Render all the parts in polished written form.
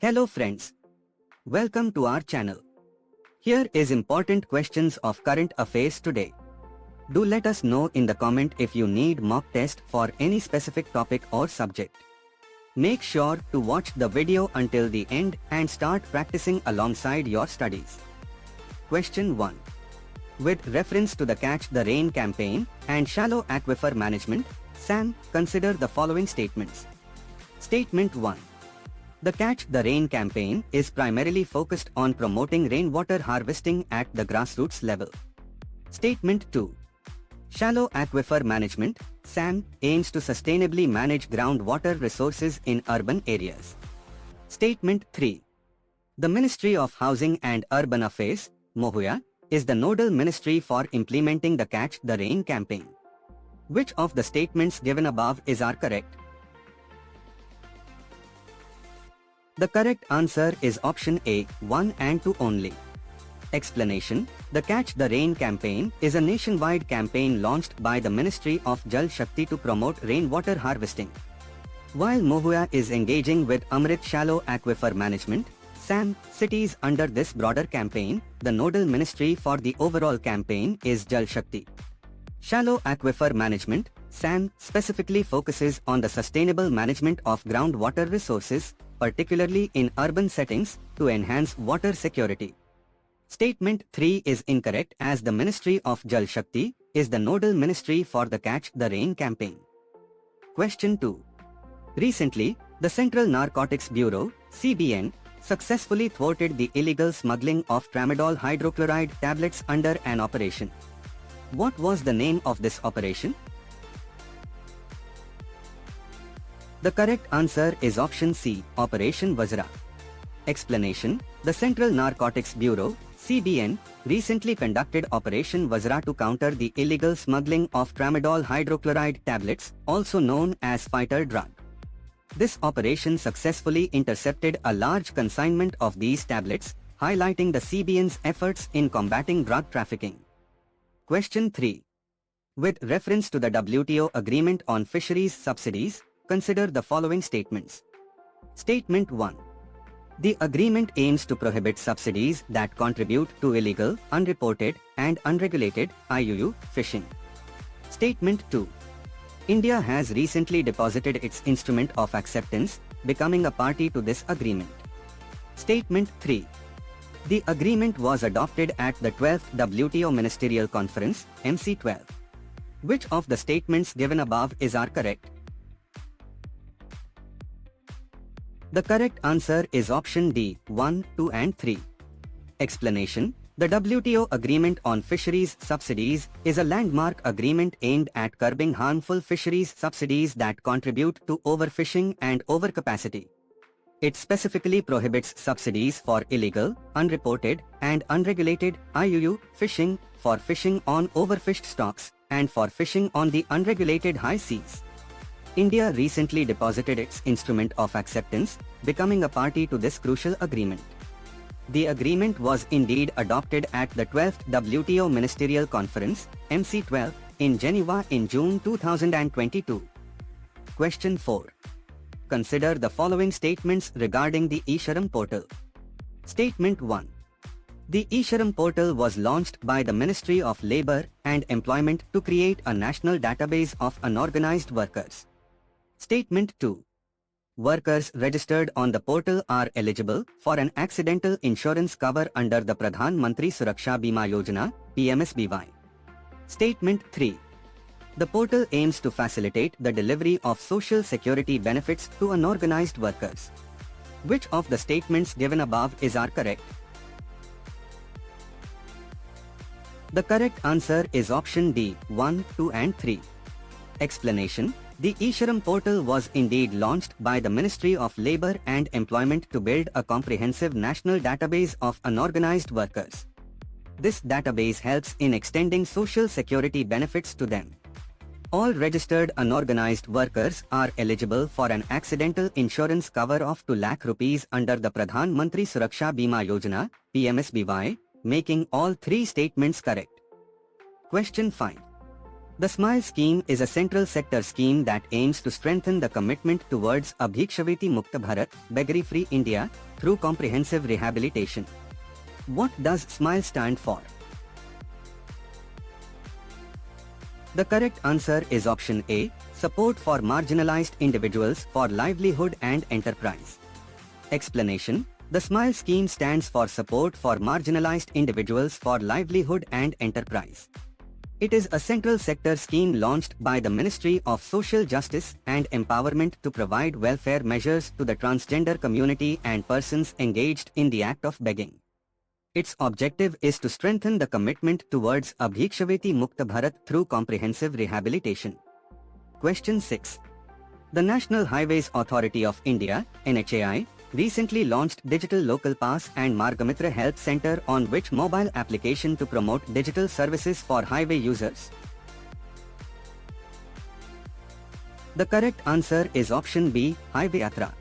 Hello friends. Welcome to our channel. Here is important questions of current affairs today. Do let us know in the comment if you need mock test for any specific topic or subject. Make sure to watch the video until the end and start practicing alongside your studies. Question 1. With reference to the Catch the Rain campaign and shallow aquifer management, SAM, consider the following statements. Statement 1. The Catch the Rain campaign is primarily focused on promoting rainwater harvesting at the grassroots level. Statement 2. Shallow aquifer management, SAM, aims to sustainably manage groundwater resources in urban areas. Statement 3. The Ministry of Housing and Urban Affairs, MOHUA, is the nodal ministry for implementing the Catch the Rain campaign. Which of the statements given above are correct? The correct answer is option A, 1 and 2 only. Explanation. The Catch the Rain campaign is a nationwide campaign launched by the Ministry of Jal Shakti to promote rainwater harvesting. While MOHUA is engaging with Amrit Shallow Aquifer Management, SAM, cities under this broader campaign, the nodal ministry for the overall campaign is Jal Shakti. Shallow Aquifer Management, SAM, specifically focuses on the sustainable management of groundwater resources, particularly in urban settings, to enhance water security. Statement 3 is incorrect as the Ministry of Jal Shakti is the nodal ministry for the Catch the Rain campaign. Question 2. Recently, the Central Narcotics Bureau, CBN, successfully thwarted the illegal smuggling of tramadol hydrochloride tablets under an operation. What was the name of this operation? The correct answer is option C, Operation Vajra. Explanation. The Central Narcotics Bureau, CBN, recently conducted Operation Vajra to counter the illegal smuggling of tramadol hydrochloride tablets, also known as fighter drug. This operation successfully intercepted a large consignment of these tablets, highlighting the CBN's efforts in combating drug trafficking. Question 3. With reference to the WTO Agreement on Fisheries Subsidies, consider the following statements. Statement 1. The agreement aims to prohibit subsidies that contribute to illegal, unreported, and unregulated IUU fishing. Statement 2. India has recently deposited its instrument of acceptance, becoming a party to this agreement. Statement 3. The agreement was adopted at the 12th WTO Ministerial Conference, MC12. Which of the statements given above are correct? The correct answer is option D, 1, 2 and 3. Explanation. The WTO Agreement on Fisheries Subsidies is a landmark agreement aimed at curbing harmful fisheries subsidies that contribute to overfishing and overcapacity. It specifically prohibits subsidies for illegal, unreported, and unregulated IUU fishing, for fishing on overfished stocks, and for fishing on the unregulated high seas. India recently deposited its instrument of acceptance, becoming a party to this crucial agreement. The agreement was indeed adopted at the 12th WTO Ministerial Conference, MC12, in Geneva in June 2022. Question 4. Consider the following statements regarding the eSharam portal. Statement 1. The eSharam portal was launched by the Ministry of Labour and Employment to create a national database of unorganized workers. Statement 2. Workers registered on the portal are eligible for an accidental insurance cover under the Pradhan Mantri Suraksha Bima Yojana, PMSBY. Statement 3. The portal aims to facilitate the delivery of social security benefits to unorganized workers. Which of the statements given above are correct? The correct answer is option D, 1, 2 and 3. Explanation. The eSharam portal was indeed launched by the Ministry of Labour and Employment to build a comprehensive national database of unorganized workers. This database helps in extending social security benefits to them. All registered unorganized workers are eligible for an accidental insurance cover of 2 lakh rupees under the Pradhan Mantri Suraksha Bima Yojana, PMSBY, making all 3 statements correct. Question 5. The SMILE scheme is a central sector scheme that aims to strengthen the commitment towards Abhikshaviti Mukta Bharat, beggary-free India, through comprehensive rehabilitation. What does SMILE stand for? The correct answer is option A, Support for Marginalized Individuals for Livelihood and Enterprise. Explanation: the SMILE scheme stands for Support for Marginalized Individuals for Livelihood and Enterprise. It is a central sector scheme launched by the Ministry of Social Justice and Empowerment to provide welfare measures to the transgender community and persons engaged in the act of begging. Its objective is to strengthen the commitment towards Abhikshaviti Mukta Bharat through comprehensive rehabilitation. Question 6. The National Highways Authority of India, NHAI, recently launched Digital Local Pass and Margamitra Help Center on which mobile application to promote digital services for highway users? The correct answer is option B, Highway Yatra.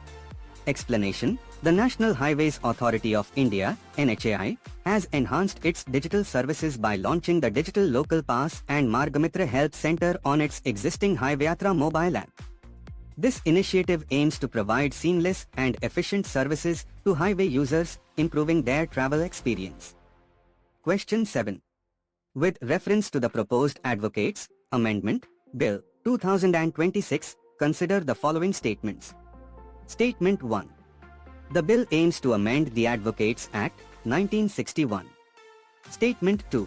Explanation: the National Highways Authority of India, NHAI, has enhanced its digital services by launching the Digital Local Pass and Margamitra Help Center on its existing Highway Yatra mobile app. This initiative aims to provide seamless and efficient services to highway users, improving their travel experience. Question 7. With reference to the proposed Advocates Amendment Bill 2026, consider the following statements. Statement 1. The bill aims to amend the Advocates Act, 1961. Statement 2.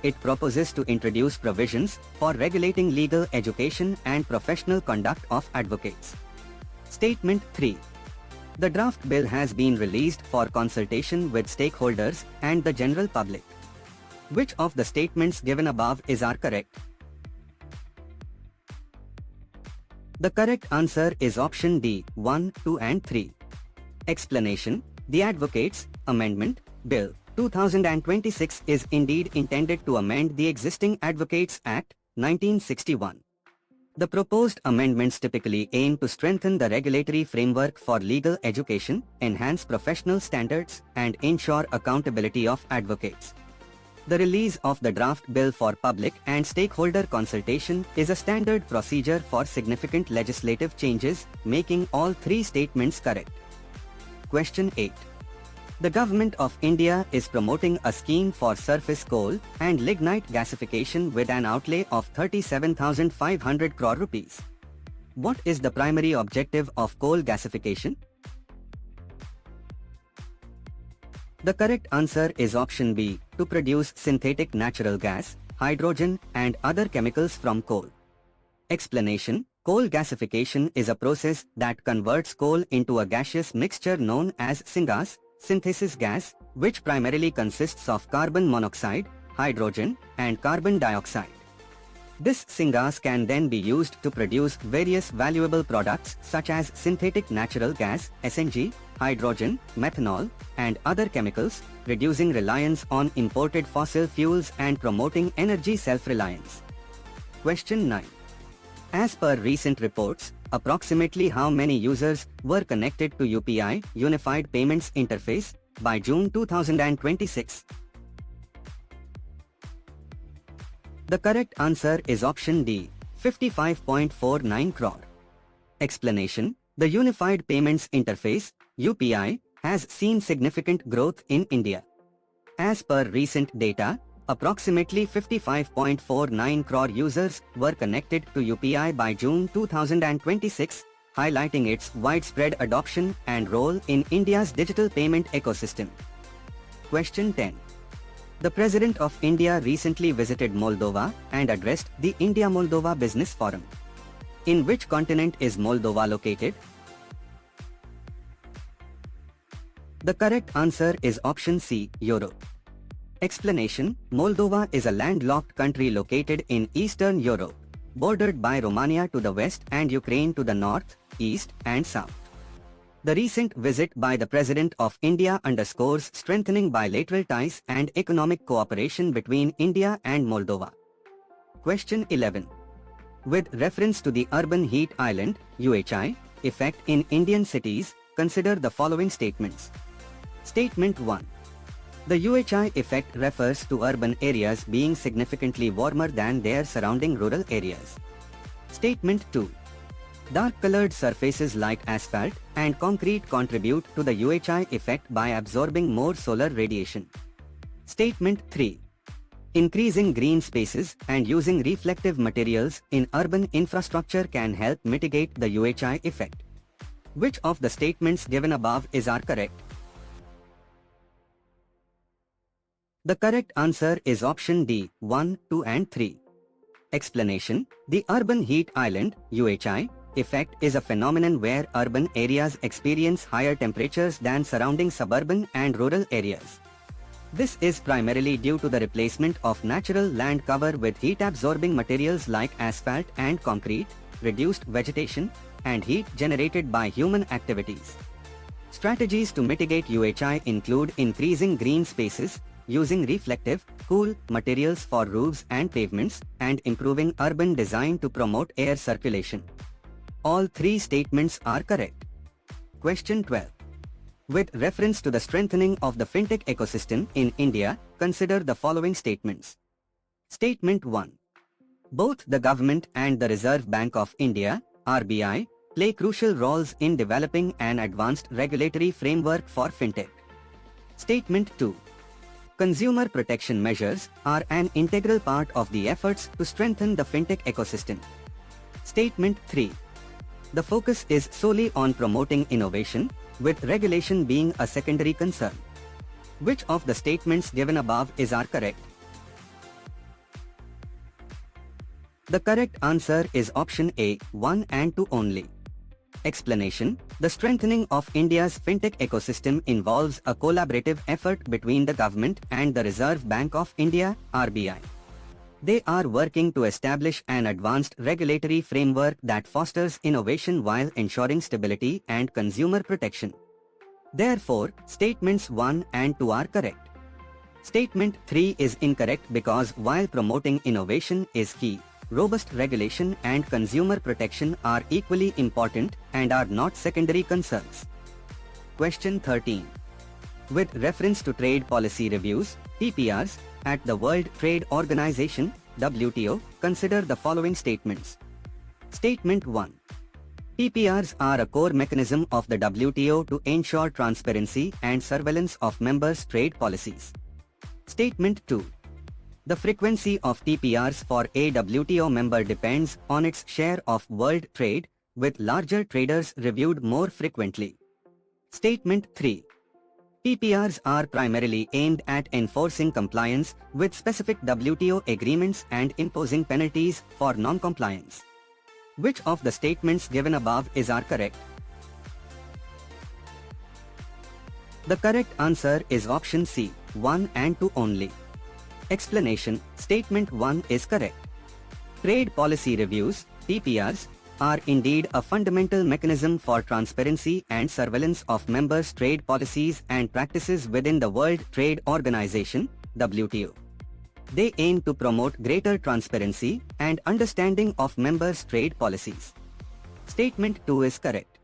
It proposes to introduce provisions for regulating legal education and professional conduct of advocates. Statement 3. The draft bill has been released for consultation with stakeholders and the general public. Which of the statements given above are correct? The correct answer is option D, 1, 2 and 3. Explanation: the Advocates Amendment Bill 2026 is indeed intended to amend the existing Advocates Act, 1961. The proposed amendments typically aim to strengthen the regulatory framework for legal education, enhance professional standards, and ensure accountability of advocates. The release of the draft bill for public and stakeholder consultation is a standard procedure for significant legislative changes, making all three statements correct. Question 8. The Government of India is promoting a scheme for surface coal and lignite gasification with an outlay of 37,500 crore rupees. What is the primary objective of coal gasification? The correct answer is option B, to produce synthetic natural gas, hydrogen, and other chemicals from coal. Explanation: coal gasification is a process that converts coal into a gaseous mixture known as syngas, synthesis gas, which primarily consists of carbon monoxide, hydrogen, and carbon dioxide. This syngas can then be used to produce various valuable products such as synthetic natural gas, SNG, hydrogen, methanol, and other chemicals, reducing reliance on imported fossil fuels and promoting energy self-reliance. Question 9. As per recent reports, approximately how many users were connected to UPI Unified Payments Interface by June 2026? The correct answer is option D, 55.49 crore. Explanation: the Unified Payments Interface, UPI, has seen significant growth in India. As per recent data, approximately 55.49 crore users were connected to UPI by June 2026, highlighting its widespread adoption and role in India's digital payment ecosystem. Question 10. The President of India recently visited Moldova and addressed the India-Moldova Business Forum. In which continent is Moldova located? The correct answer is option C, Europe. Explanation: Moldova is a landlocked country located in Eastern Europe, bordered by Romania to the west and Ukraine to the north, east, and south. The recent visit by the President of India underscores strengthening bilateral ties and economic cooperation between India and Moldova. Question 11. With reference to the Urban Heat Island (UHI) effect in Indian cities, consider the following statements. Statement 1. The UHI effect refers to urban areas being significantly warmer than their surrounding rural areas. Statement 2. Dark-colored surfaces like asphalt and concrete contribute to the UHI effect by absorbing more solar radiation. Statement 3. Increasing green spaces and using reflective materials in urban infrastructure can help mitigate the UHI effect. Which of the statements given above are correct? The correct answer is option D, 1, 2 and 3. Explanation: the urban heat island (UHI) effect is a phenomenon where urban areas experience higher temperatures than surrounding suburban and rural areas. This is primarily due to the replacement of natural land cover with heat-absorbing materials like asphalt and concrete, reduced vegetation, and heat generated by human activities. Strategies to mitigate UHI include increasing green spaces, using reflective, cool materials for roofs and pavements, and improving urban design to promote air circulation. All three statements are correct. Question 12. With reference to the strengthening of the fintech ecosystem in India, consider the following statements. Statement 1. Both the government and the Reserve Bank of India, RBI, play crucial roles in developing an advanced regulatory framework for fintech. Statement 2. Consumer protection measures are an integral part of the efforts to strengthen the fintech ecosystem. Statement 3. The focus is solely on promoting innovation, with regulation being a secondary concern. Which of the statements given above are correct? The correct answer is option A, 1 and 2 only. Explanation: the strengthening of India's fintech ecosystem involves a collaborative effort between the government and the Reserve Bank of India, RBI. They are working to establish an advanced regulatory framework that fosters innovation while ensuring stability and consumer protection. Therefore, statements 1 and 2 are correct. Statement 3 is incorrect because while promoting innovation is key, robust regulation and consumer protection are equally important and are not secondary concerns. Question 13. With reference to trade policy reviews, TPRs, at the World Trade Organization, WTO, consider the following statements. Statement 1. TPRs are a core mechanism of the WTO to ensure transparency and surveillance of members' trade policies. Statement 2. The frequency of TPRs for a WTO member depends on its share of world trade, with larger traders reviewed more frequently. Statement 3. TPRs are primarily aimed at enforcing compliance with specific WTO agreements and imposing penalties for non-compliance. Which of the statements given above are correct? The correct answer is option C, 1 and 2 only. Explanation: statement 1 is correct. Trade policy reviews, TPRs, are indeed a fundamental mechanism for transparency and surveillance of members' trade policies and practices within the World Trade Organization, WTO. They aim to promote greater transparency and understanding of members' trade policies. Statement 2 is correct.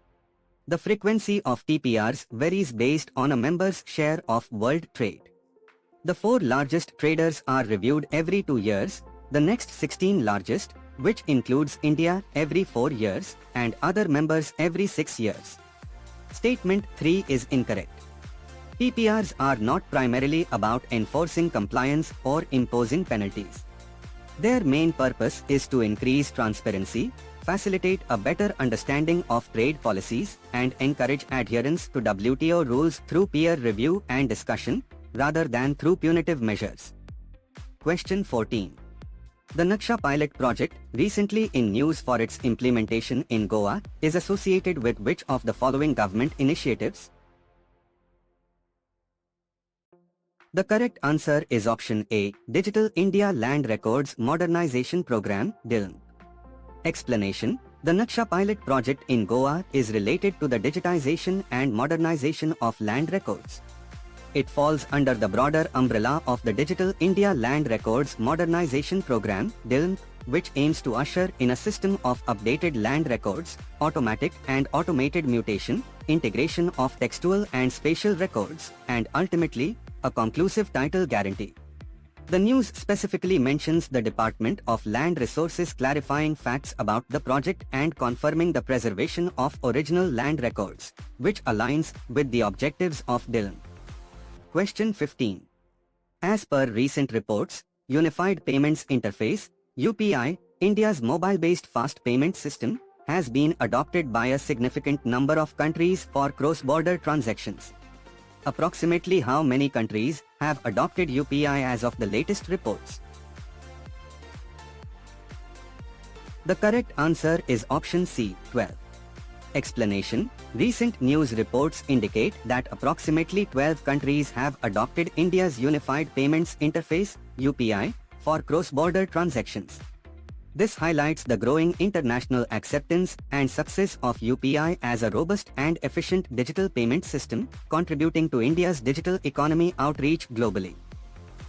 The frequency of TPRs varies based on a member's share of world trade. The 4 largest traders are reviewed every 2 years, the next 16 largest, which includes India, every 4 years, and other members every 6 years. Statement 3 is incorrect. TPRs are not primarily about enforcing compliance or imposing penalties. Their main purpose is to increase transparency, facilitate a better understanding of trade policies, and encourage adherence to WTO rules through peer review and discussion, rather than through punitive measures. Question 14. The Naksha pilot project, recently in news for its implementation in Goa, is associated with which of the following government initiatives? The correct answer is option A, Digital India Land Records Modernization Program, DILM. Explanation: the Naksha pilot project in Goa is related to the digitization and modernization of land records. It falls under the broader umbrella of the Digital India Land Records Modernization Program, DILM, which aims to usher in a system of updated land records, automatic and automated mutation, integration of textual and spatial records, and ultimately, a conclusive title guarantee. The news specifically mentions the Department of Land Resources clarifying facts about the project and confirming the preservation of original land records, which aligns with the objectives of DILM. Question 15. As per recent reports, Unified Payments Interface, UPI, India's mobile-based fast payment system, has been adopted by a significant number of countries for cross-border transactions. Approximately how many countries have adopted UPI as of the latest reports? The correct answer is option C, 12. Explanation: recent news reports indicate that approximately 12 countries have adopted India's Unified Payments Interface, UPI, for cross-border transactions. This highlights the growing international acceptance and success of UPI as a robust and efficient digital payment system, contributing to India's digital economy outreach globally.